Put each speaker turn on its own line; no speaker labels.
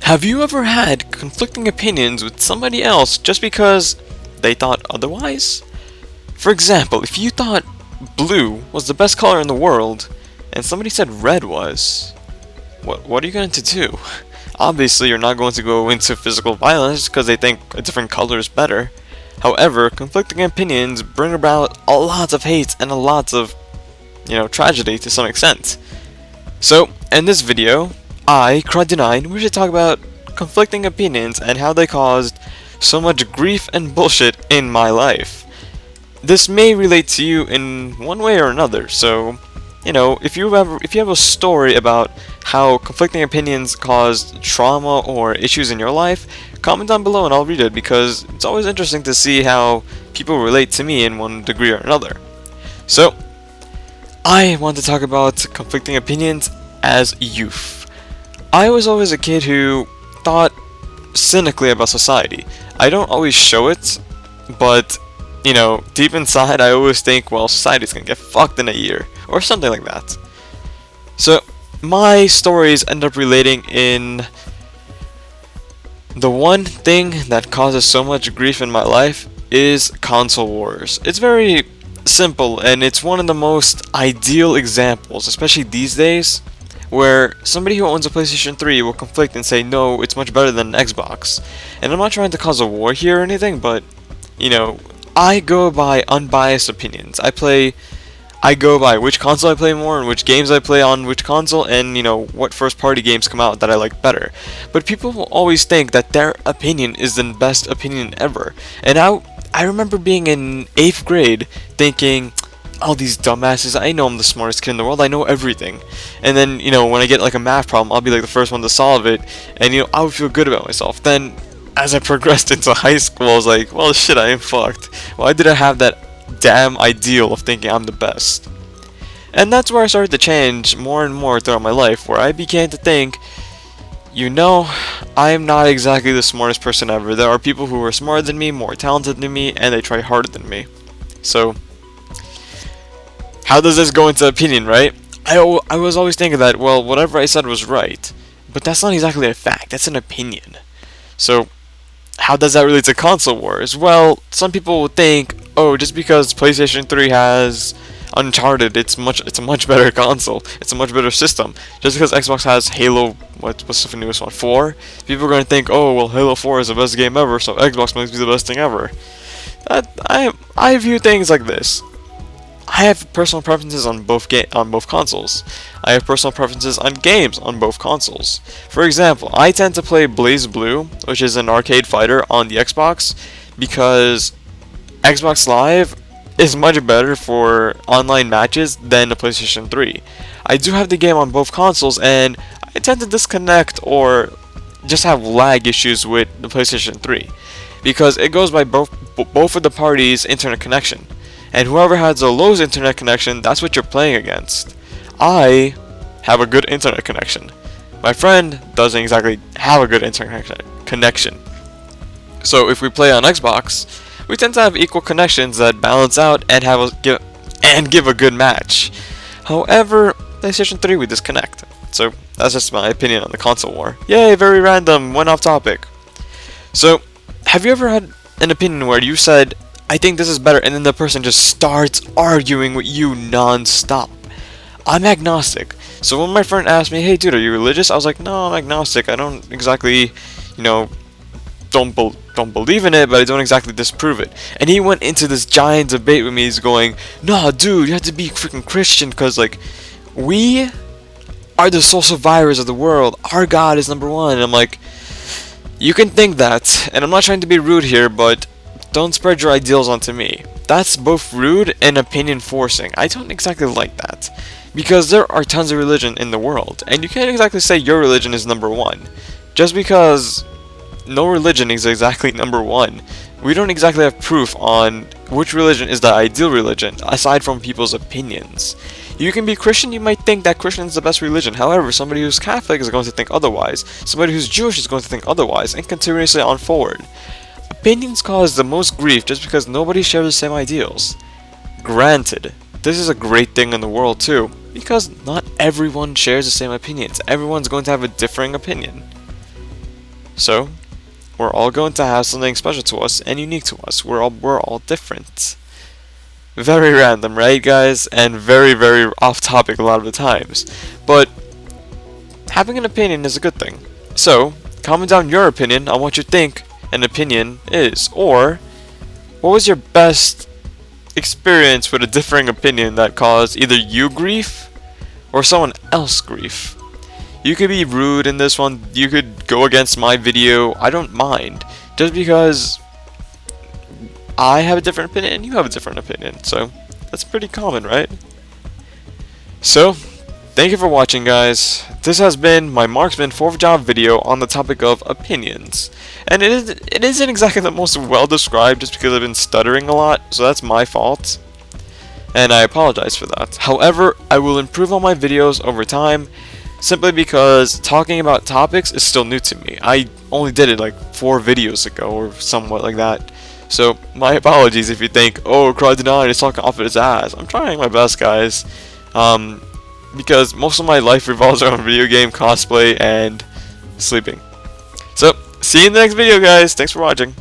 Have you ever had conflicting opinions with somebody else just because they thought otherwise? For example, if you thought blue was the best color in the world and somebody said red was, what are you going to do? Obviously, you're not going to go into physical violence because they think a different color is better. However, conflicting opinions bring about a lot of hate and a lot of, tragedy to some extent. So, in this video, we should talk about conflicting opinions and how they caused so much grief and bullshit in my life. This may relate to you in one way or another, so, if you have a story about how conflicting opinions caused trauma or issues in your life, comment down below and I'll read it because it's always interesting to see how people relate to me in one degree or another. So, I want to talk about conflicting opinions as youth. I was always a kid who thought cynically about society. I don't always show it, but deep inside I always think, well, society's gonna get fucked in a year, or something like that. So, my stories end up relating in the one thing that causes so much grief in my life is console wars. It's very simple, and it's one of the most ideal examples, especially these days, where somebody who owns a PlayStation 3 will conflict and say, no, it's much better than an Xbox. And I'm not trying to cause a war here or anything, but, I go by unbiased opinions. I go by which console I play more and which games I play on which console and, what first party games come out that I like better. But people will always think that their opinion is the best opinion ever. And I remember being in 8th grade thinking, all these dumbasses, I know I'm the smartest kid in the world, I know everything. And then, when I get like a math problem, I'll be like the first one to solve it, and I would feel good about myself. Then, as I progressed into high school, I was like, well shit, I am fucked. Why did I have that damn ideal of thinking I'm the best? And that's where I started to change more and more throughout my life, where I began to think, I am not exactly the smartest person ever. There are people who are smarter than me, more talented than me, and they try harder than me. So, how does this go into opinion, right? I was always thinking that, well, whatever I said was right. But that's not exactly a fact, that's an opinion. So, how does that relate to console wars? Well, some people will think, oh, just because PlayStation 3 has Uncharted, it's a much better console. It's a much better system. Just because Xbox has Halo, what's the newest one, 4? People are going to think, oh, well, Halo 4 is the best game ever, so Xbox must be the best thing ever. I view things like this. I have personal preferences on both consoles. I have personal preferences on games on both consoles. For example, I tend to play BlazBlue, which is an arcade fighter, on the Xbox because Xbox Live is much better for online matches than the PlayStation 3. I do have the game on both consoles, and I tend to disconnect or just have lag issues with the PlayStation 3 because it goes by both of the parties' internet connection. And whoever has the lowest internet connection, that's what you're playing against. I have a good internet connection. My friend doesn't exactly have a good internet connection. So if we play on Xbox, we tend to have equal connections that balance out and give a good match. However, PlayStation 3 we disconnect. So that's just my opinion on the console war. Yay, very random, went off topic. So, have you ever had an opinion where you said, I think this is better, and then the person just starts arguing with you non-stop? I'm agnostic. So when my friend asked me, hey dude, are you religious? I was like, no, I'm agnostic. I don't exactly, don't believe in it, but I don't exactly disprove it. And he went into this giant debate with me. He's going, nah, dude, you have to be freaking Christian, because, we are the sole survivors of the world. Our God is number one. And I'm like, you can think that, and I'm not trying to be rude here, but don't spread your ideals onto me. That's both rude and opinion forcing. I don't exactly like that. Because there are tons of religion in the world, and you can't exactly say your religion is number one. Just because no religion is exactly number one. We don't exactly have proof on which religion is the ideal religion, aside from people's opinions. You can be Christian, you might think that Christian is the best religion. However, somebody who's Catholic is going to think otherwise. Somebody who's Jewish is going to think otherwise, and continuously on forward. Opinions cause the most grief just because nobody shares the same ideals. Granted, this is a great thing in the world too, because not everyone shares the same opinions. Everyone's going to have a differing opinion. So, we're all going to have something special to us and unique to us. We're all different. Very random, right, guys? And very, very off topic a lot of the times. But having an opinion is a good thing. So, comment down your opinion on what you think an opinion is. Or, what was your best experience with a differing opinion that caused either you grief or someone else grief? You could be rude in this one, you could go against my video, I don't mind. Just because I have a different opinion and you have a different opinion, so that's pretty common, right? So, thank you for watching, guys. This has been my Marksman 4th job video on the topic of opinions. And it isn't exactly the most well described just because I've been stuttering a lot, so that's my fault. And I apologize for that. However, I will improve on my videos over time, simply because talking about topics is still new to me. I only did it like 4 videos ago or somewhat like that. So, my apologies if you think, oh, Crowd9 is talking off of his ass. I'm trying my best, guys. Because most of my life revolves around video game, cosplay, and sleeping. So, see you in the next video, guys. Thanks for watching.